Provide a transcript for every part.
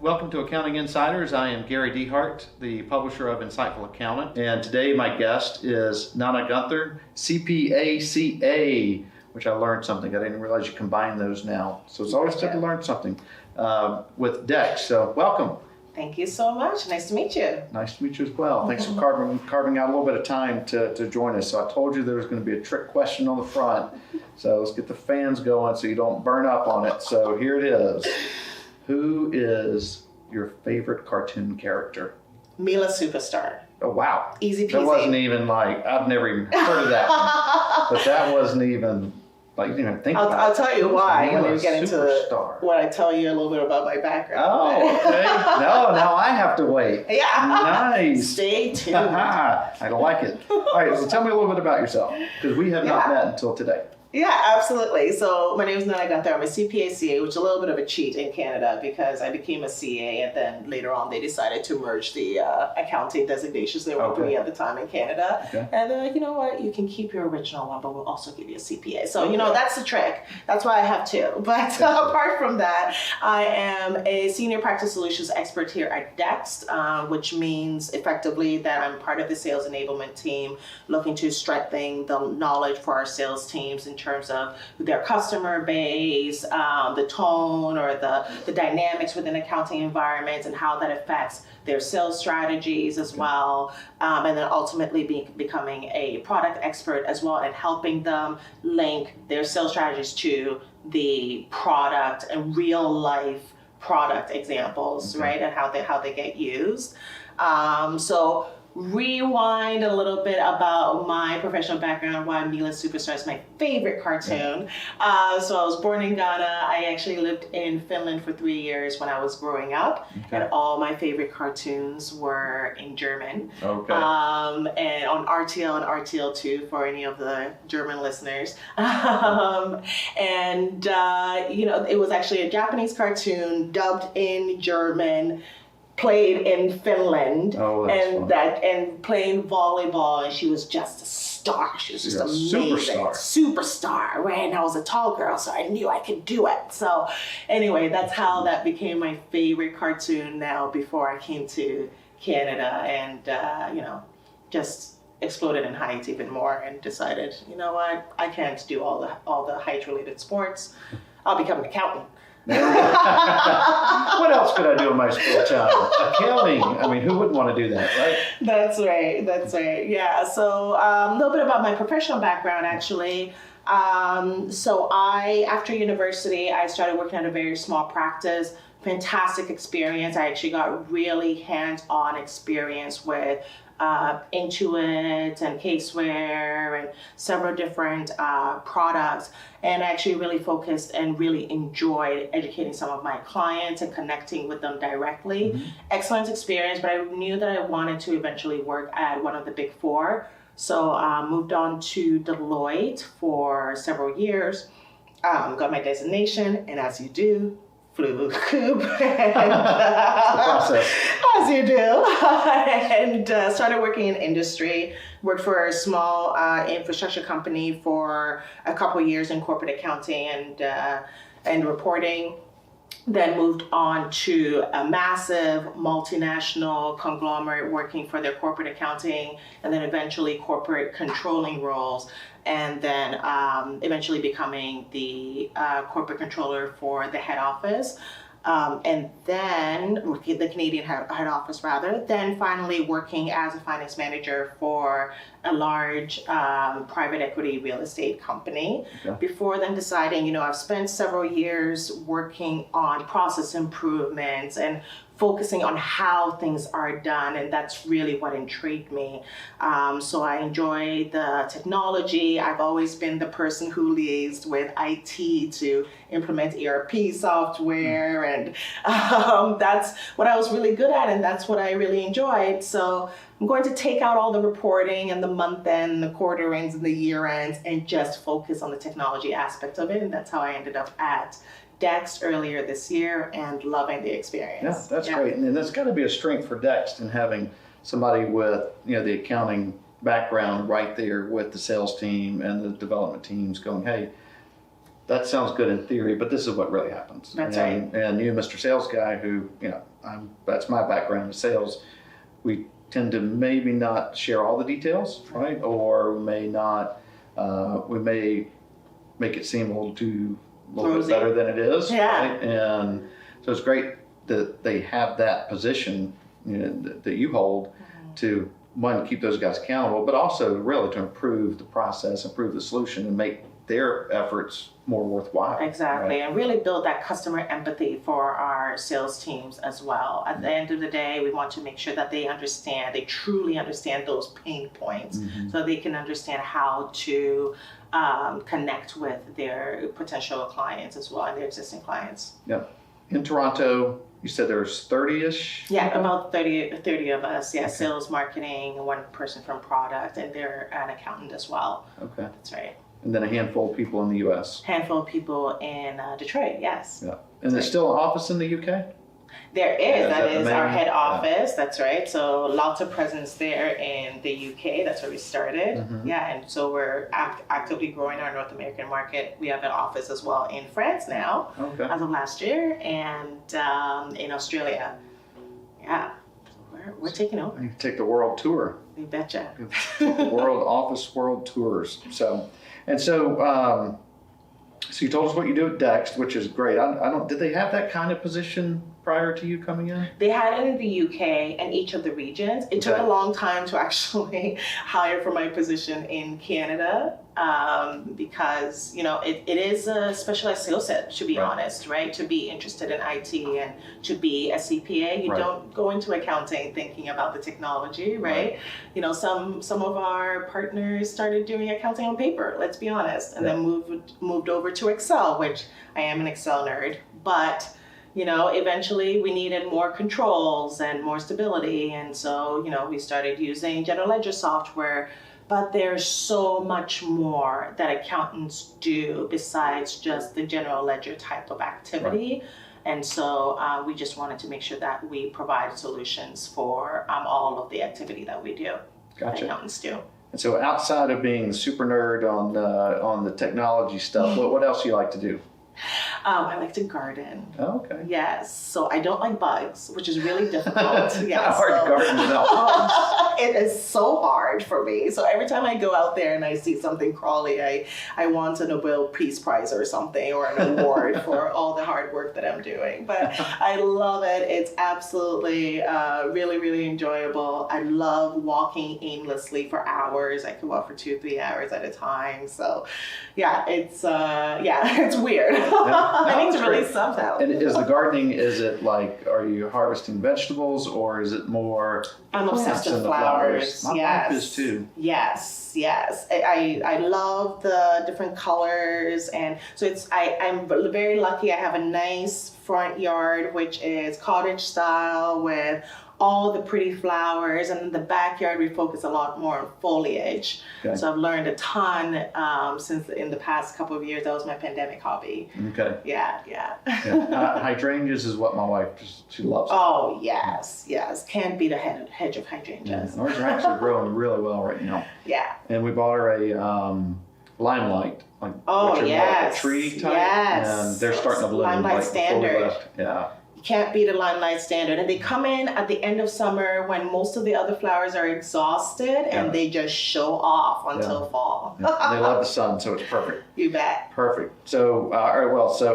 Welcome to Accounting Insiders. I am Gary Dehart, the publisher of Insightful Accountant. And today my guest is Nana Guenther, CPA, CA, which I learned something. I didn't realize you combine those now. So it's always good to learn something with Dext. So welcome. Thank you so much. Nice to meet you. Nice to meet you as well. Thanks for carving out a little bit of time to join us. So I told you there was going to be a trick question on the front. So let's get the fans going so you don't burn up on it. So here it is. Who is your favorite cartoon character? Mila Superstar. Oh, wow. Easy peasy. That wasn't even like, I've never even heard of that one. But that wasn't even, like, you didn't even think about it. I'll tell you why when we get into Superstar. when I tell you a little bit about my background. Oh, okay. No, now I have to wait. Yeah. Nice. Stay tuned. I like it. All right, so tell me a little bit about yourself, because we have not met until today. Yeah, absolutely. So my name is Nana Guenther. I'm a CPA CA, which is a little bit of a cheat in Canada because I became a CA and then later on they decided to merge the accounting designations they were doing at the time in Canada. Okay. And they're like, you know what, you can keep your original one, but we'll also give you a CPA. So, you know, that's the trick. That's why I have two. But apart from that, I am a senior practice solutions expert here at Dext, which means effectively that I'm part of the sales enablement team looking to strengthen the knowledge for our sales teams in terms of their customer base, the tone or the dynamics within accounting environments and how that affects their sales strategies as well. And then ultimately becoming a product expert as well and helping them link their sales strategies to the product and real life product examples, right? And how they get used. So rewind a little bit about my professional background, why Mila Superstar is my favorite cartoon. So I was born in Ghana. I actually lived in Finland for 3 years when I was growing up. And all my favorite cartoons were in German. And on RTL and RTL2 for any of the German listeners. You know, it was actually a Japanese cartoon dubbed in German, played in Finland, and playing volleyball, and she was just a star. She was just amazing. Superstar, right? And I was a tall girl, so I knew I could do it. So anyway, that's how that became my favorite cartoon now before I came to Canada and, you know, just exploded in height even more and decided, you know what, I can't do all the height-related sports. I'll become an accountant. What else could I do in my spare time? Accounting. I mean, who wouldn't want to do that, right? That's right. Yeah. So a little bit about my professional background, actually. So after university, I started working at a very small practice. Fantastic experience. I actually got really hands-on experience with Intuit and Caseware and several different products, and I actually really focused and really enjoyed educating some of my clients and connecting with them directly. Excellent experience, but I knew that I wanted to eventually work at one of the big four, so moved on to Deloitte for several years, got my designation, and as you do, flew the coop, as you do, and started working in industry. Worked for a small infrastructure company for a couple years in corporate accounting and reporting. Then moved on to a massive multinational conglomerate working for their corporate accounting and then eventually corporate controlling roles. And then eventually becoming the corporate controller for the head office. And then the Canadian head office rather, then finally working as a finance manager for a large private equity real estate company. Before then deciding, you know, I've spent several years working on process improvements and focusing on how things are done, and that's really what intrigued me. So I enjoy the technology. I've always been the person who liaised with IT to implement ERP software, and that's what I was really good at, and that's what I really enjoyed. So I'm going to take out all the reporting and the month end, the quarter ends, and the year ends, and just focus on the technology aspect of it, and that's how I ended up at Dext earlier this year and loving the experience. Yeah, that's great. And that's got to be a strength for Dext in having somebody with, you know, the accounting background right there with the sales team and the development teams going, hey, that sounds good in theory, but this is what really happens. That's right. And you, Mr. Sales Guy, who, you know, that's my background in sales. We tend to maybe not share all the details, right? Or we may not, we may make it seem a little bit better than it is, right? And so it's great that they have that position, you know, that you hold to, one, keep those guys accountable, but also really to improve the process, improve the solution, and make their efforts more worthwhile. Exactly, right? and really build that customer empathy for our sales teams as well. At the end of the day, we want to make sure that they truly understand those pain points, so they can understand how to connect with their potential clients as well and their existing clients. Yeah. In Toronto, you said there's 30-ish? Yeah, about 30 of us. Yeah, okay. Sales, marketing, one person from product, and they're an accountant as well. Okay. That's right. And then a handful of people in the U.S. Handful of people in Detroit, yes. Yeah. And there's still an office in the U.K.? There is. That is our head office. That's right. So lots of presence there in the UK. That's where we started. Yeah, and so we're actively growing our North American market. We have an office as well in France now, as of last year, and in Australia. Yeah, we're taking over. You take the world tour. You betcha. World office, world tours. So you told us what you do at Dext, which is great. Did they have that kind of position prior to you coming in? They had it in the UK and each of the regions. It took a long time to actually hire for my position in Canada because, you know, it is a specialized skill set, to be honest, right? To be interested in IT and to be a CPA, you don't go into accounting thinking about the technology, right? You know, some of our partners started doing accounting on paper, let's be honest, and then moved over to Excel, which I am an Excel nerd, but you know, eventually we needed more controls and more stability. And so, you know, we started using general ledger software, but there's so much more that accountants do besides just the general ledger type of activity. And so we just wanted to make sure that we provide solutions for all of the activity that we do, that accountants do. And so outside of being super nerd on the technology stuff, what else do you like to do? I like to garden. Oh, okay. Yes. So I don't like bugs, which is really difficult. How hard to garden without? It is so hard for me. So every time I go out there and I see something crawly, I want a Nobel Peace Prize or something, or an award for all the hard work that I'm doing. But I love it. It's absolutely really, really enjoyable. I love walking aimlessly for hours. I can walk for 2-3 hours at a time. So yeah, it's weird. I need to release something. And is the gardening, are you harvesting vegetables, or is it more I'm obsessed with flowers. My wife is too. Yes. I love the different colors, and so I'm very lucky. I have a nice front yard, which is cottage style with all the pretty flowers, and in the backyard we focus a lot more on foliage. So I've learned a ton since in the past couple of years. That was my pandemic hobby. Yeah. Hydrangeas is what my wife she loves. Oh yes. Can't beat a hedge of hydrangeas. Ours are actually growing really well right now. Yeah. And we bought her a limelight, which are more like a tree type, and they're starting to bloom. Limelight standard. Yeah. Can't beat a limelight standard. And they come in at the end of summer when most of the other flowers are exhausted, and they just show off until fall. They love the sun, so it's perfect. You bet. Perfect. So, all right, well, so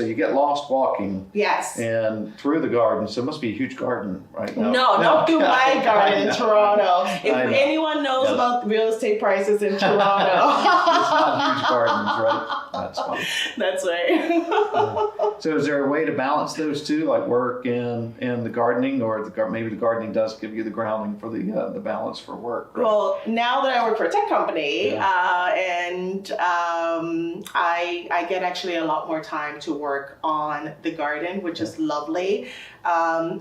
you get lost walking. Yes. And through the garden, so it must be a huge garden right now. No, not through my garden in Toronto. If anyone knows about real estate prices in Toronto. It's not huge gardens, right? That's funny. That's right. So is there a way to balance those two, like work and the gardening, or maybe the gardening does give you the grounding for the balance for work? Right? Well, now that I work for a tech company, and I get actually a lot more time to work on the garden, which is lovely.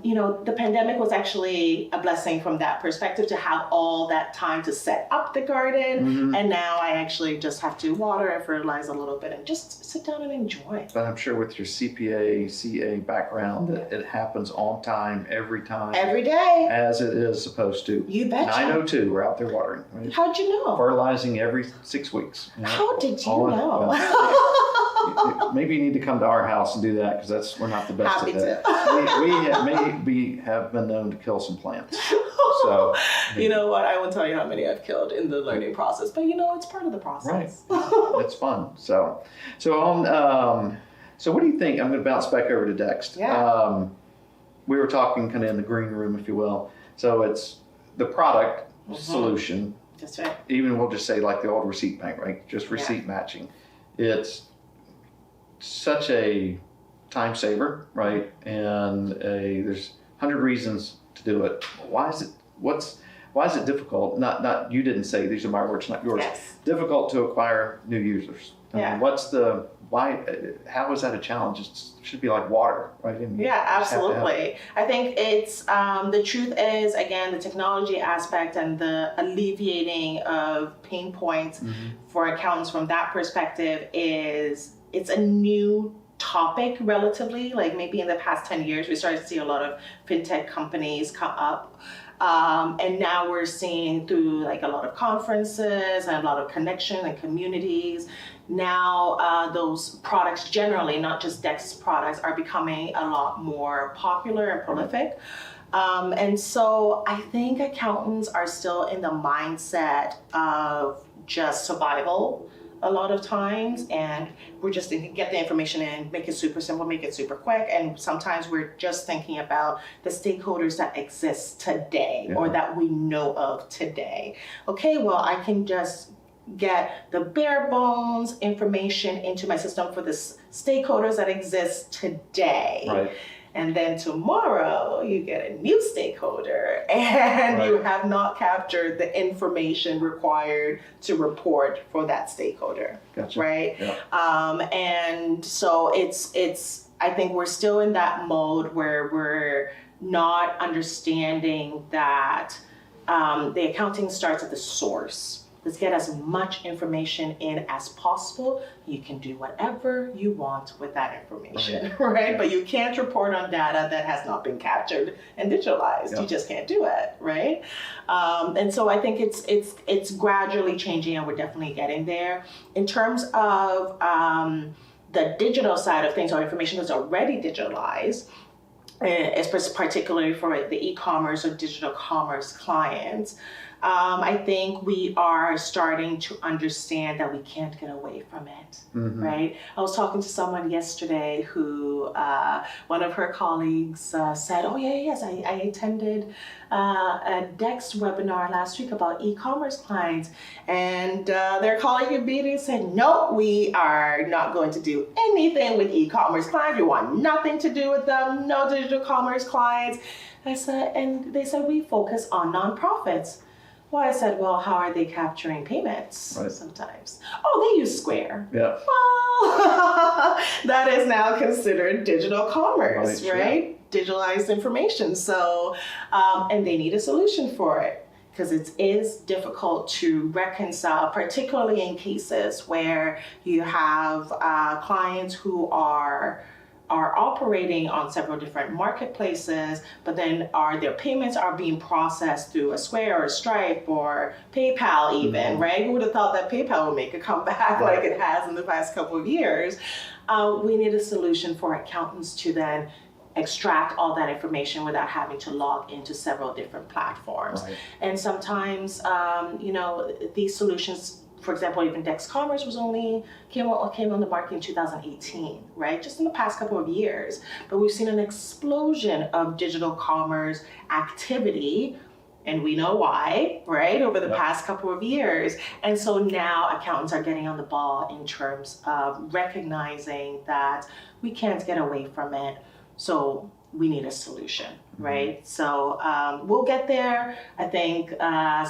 You know, the pandemic was actually a blessing from that perspective, to have all that time to set up the garden. And now I actually just have to water and fertilize a little bit and just sit down and enjoy. But I'm sure with your CPA, CA background, that it happens on time, every time. Every day. As it is supposed to. You betcha. 9:02, we're out there watering. Right? How'd you know? Fertilizing every 6 weeks. How did you know? maybe you need to come to our house and do that because we're not the best Happy at that. We have been known to kill some plants. So you know what? I won't tell you how many I've killed in the learning process, but it's part of the process. Right. It's fun. So what do you think? I'm going to bounce back over to Dext. Yeah. We were talking kind of in the green room, if you will. So it's the product solution. That's right. Even we'll just say like the old receipt bank, right? Just receipt matching. It's such a time saver, right? And there's 100 reasons to do it. Why is it difficult? Not you didn't say, these are my words, not yours. Yes. Difficult to acquire new users. Yeah. How is that a challenge? It should be like water, right? Yeah, absolutely. I think it's, the truth is, again, the technology aspect and the alleviating of pain points for accountants from that perspective it's a new topic relatively. Like maybe in the past 10 years, we started to see a lot of fintech companies come up. And now we're seeing through like a lot of conferences and a lot of connection and communities. Now those products generally, not just Dext products, are becoming a lot more popular and prolific. And so I think accountants are still in the mindset of just survival a lot of times, and we're just thinking, get the information in, make it super simple, make it super quick, and sometimes we're just thinking about the stakeholders that exist today or that we know of today. Okay, well, I can just get the bare bones information into my system for the stakeholders that exist today. Right. And then tomorrow you get a new stakeholder and you have not captured the information required to report for that stakeholder. Gotcha. Right? Yeah. And so it's I think we're still in that mode where we're not understanding that the accounting starts at the source. Let's get as much information in as possible. You can do whatever you want with that information, right? Yeah. But you can't report on data that has not been captured and digitalized. Yeah. You just can't do it, right? And so I think it's gradually changing, and we're definitely getting there. In terms of the digital side of things, or information that's already digitalized, particularly for the e-commerce or digital commerce clients, I think we are starting to understand that we can't get away from it, right? I was talking to someone yesterday who, one of her colleagues said, oh yes, I attended a Dext webinar last week about e-commerce clients. And their colleague immediately said, no, we are not going to do anything with e-commerce clients. We want nothing to do with them, no digital commerce clients. And they said, we focus on nonprofits. Well, I said, well, how are they capturing payments sometimes? Oh, they use Square. Yeah. Well, that is now considered digital commerce, right? Digitalized information. So, and they need a solution for it because it is difficult to reconcile, particularly in cases where you have clients who are operating on several different marketplaces, but then their payments are being processed through a Square or a Stripe or PayPal even, right? Who would have thought that PayPal would make a comeback like it has in the past couple of years? We need a solution for accountants to then extract all that information without having to log into several different platforms. Right. And sometimes, these solutions, for example, even Dext Commerce came on the market in 2018, right? Just in the past couple of years. But we've seen an explosion of digital commerce activity, and we know why, right? Over the past couple of years. And so now accountants are getting on the ball in terms of recognizing that we can't get away from it. So we need a solution, right? So we'll get there, I think,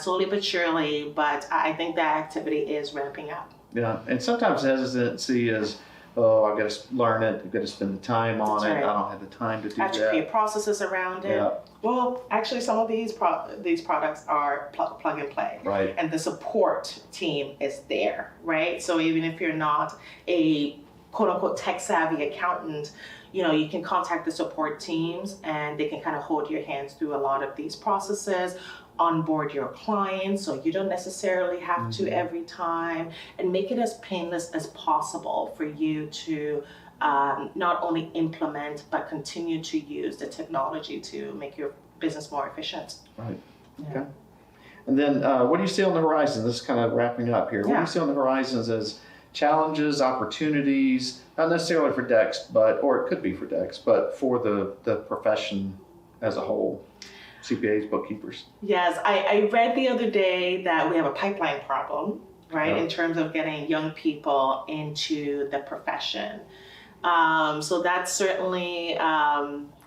slowly but surely, but I think that activity is ramping up. Yeah, and sometimes hesitancy is, oh, I've got to learn it, I've got to spend the time on it, I don't have the time to do that. Have to create processes around it. Yeah. Well, actually, some of these products are plug and play. Right. And the support team is there, right? So even if you're not a quote-unquote tech-savvy accountant, you can contact the support teams and they can kind of hold your hands through a lot of these processes. onboard your clients, so you don't necessarily have to every time, and make it as painless as possible for you to not only implement but continue to use the technology to make your business more efficient. Right. Yeah. Okay. And then what do you see on the horizon? This is kind of wrapping up here. What do you see on the horizons as challenges, opportunities, not necessarily for Dext, or it could be for Dext, but for the profession as a whole, CPAs, bookkeepers? Yes, I read the other day that we have a pipeline problem, right, in terms of getting young people into the profession. So that's certainly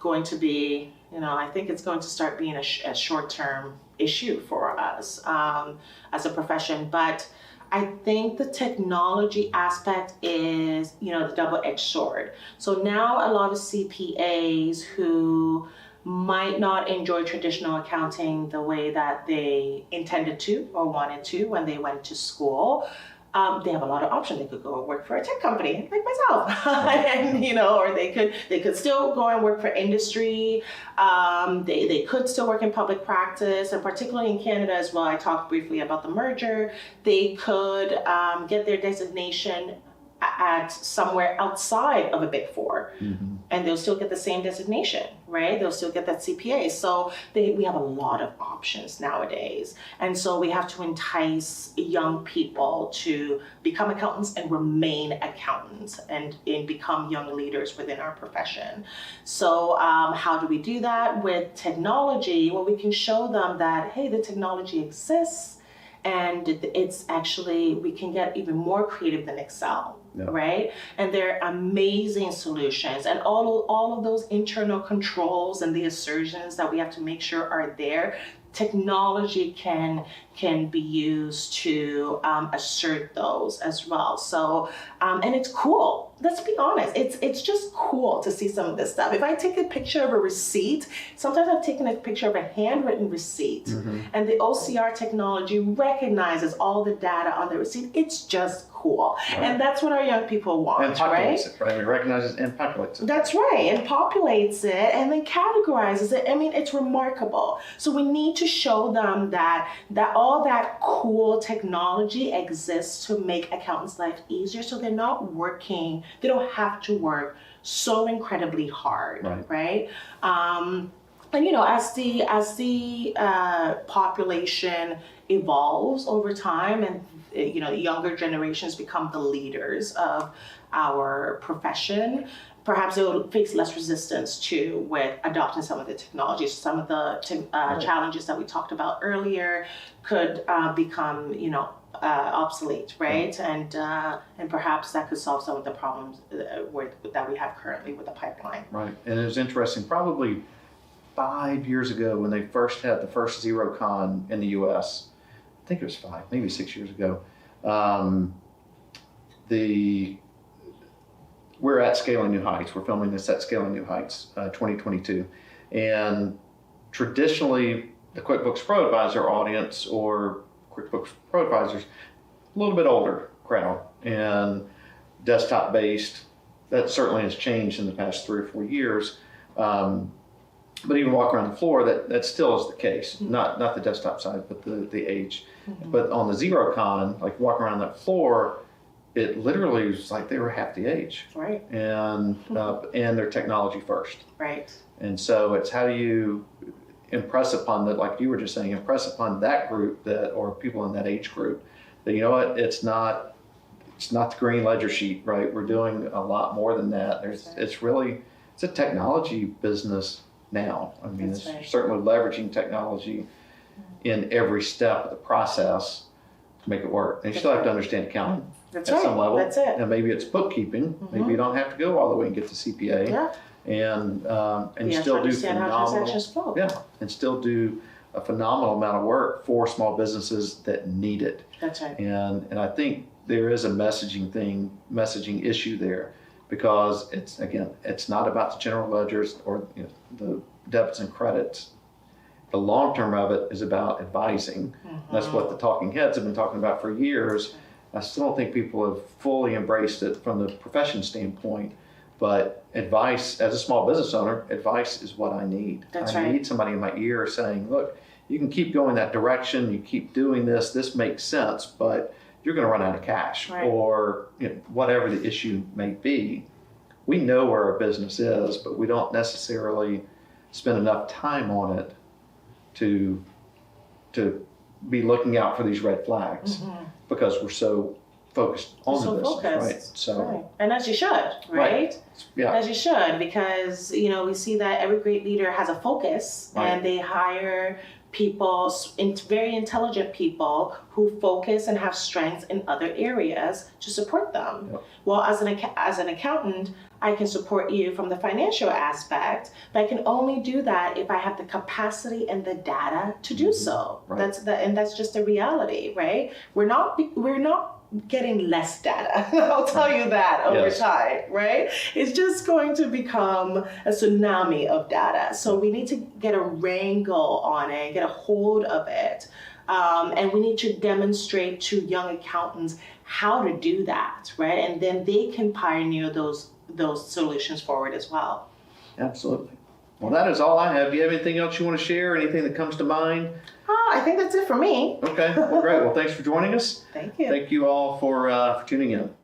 going to be, I think it's going to start being a short-term issue for us as a profession. But I think the technology aspect is, the double-edged sword. So now a lot of CPAs who might not enjoy traditional accounting the way that they intended to or wanted to when they went to school. They have a lot of options. They could go work for a tech company like myself, and or they could still go and work for industry. They could still work in public practice, and particularly in Canada as well. I talked briefly about the merger. They could get their designation at somewhere outside of a Big Four, and they'll still get the same designation, right? They'll still get that CPA. So we have a lot of options nowadays, and so we have to entice young people to become accountants and remain accountants and become young leaders within our profession. So how do we do that? With technology, well, we can show them that, hey, the technology exists, and it's actually, we can get even more creative than Excel. Yeah. Right? And they're amazing solutions. And all of those internal controls and the assertions that we have to make sure are there, technology can be used to assert those as well. So, and it's cool. Let's be honest. It's just cool to see some of this stuff. If I take a picture of a receipt, sometimes I've taken a picture of a handwritten receipt, and the OCR technology recognizes all the data on the receipt. It's just cool. Right. And that's what our young people want, and populates it, right? It recognizes and populates it. That's right, and populates it and then categorizes it. I mean, it's remarkable. So we need to show them that all that cool technology exists to make accountants' life easier, so they're not working, they don't have to work so incredibly hard, right? And as the population evolves over time, and younger generations become the leaders of our profession, perhaps they will face less resistance with adopting some of the technologies. Some of the challenges that we talked about earlier could become, obsolete, right? And perhaps that could solve some of the problems that we have currently with the pipeline. Right, and it was interesting, probably 5 years ago when they first had the first ZeroCon in the U.S., I think it was 5, maybe 6 years ago, we're at Scaling New Heights. We're filming this at Scaling New Heights 2022. And traditionally, the QuickBooks Pro Advisor audience or QuickBooks Pro Advisors, a little bit older crowd and desktop based. That certainly has changed in the past 3 or 4 years. But even walk around the floor, that still is the case. Not the desktop side, but the age. But on the ZeroCon, like walking around that floor, it literally was like they were half the age. Right. And they're technology first. Right. And so it's how do you impress upon that, like you were just saying, impress upon that group or people in that age group that, you know what, it's not the green ledger sheet, right? We're doing a lot more than that. It's a technology business now. I mean, it's certainly leveraging technology in every step of the process to make it work. And you still have to understand accounting at some level. That's it. And maybe it's bookkeeping. Maybe you don't have to go all the way and get to CPA. Yeah. And you still do phenomenal. Yeah, and still do a phenomenal amount of work for small businesses that need it. That's right. And I think there is a messaging issue there, because it's not about the general ledgers or the debits and credits. The long term of it is about advising. That's what the talking heads have been talking about for years. I still don't think people have fully embraced it from the profession standpoint. But advice, as a small business owner, advice is what I need. That's I need somebody in my ear saying, look, you can keep going that direction, you keep doing this makes sense, but you're going to run out of cash, Right. or whatever the issue may be. We know where our business is, but we don't necessarily spend enough time on it to be looking out for these red flags, because we're so focused on the business, right? So, right. And as you should, right? Yeah. As you should, because we see that every great leader has a focus, Right. and they hire people, very intelligent people who focus and have strengths in other areas to support them. Yep. Well, as an accountant, I can support you from the financial aspect, but I can only do that if I have the capacity and the data to do so. Right. That's just the reality, right? We're not getting less data. I'll tell you that over Yes. time, right? It's just going to become a tsunami of data. So we need to get a wrangle on it, get a hold of it. And we need to demonstrate to young accountants how to do that, right? And then they can pioneer those solutions forward as well. Absolutely. Well, that is all I have. Do you have anything else you want to share? Anything that comes to mind? I think that's it for me. Okay. Well, great. Well, thanks for joining us. Thank you. Thank you all for tuning in.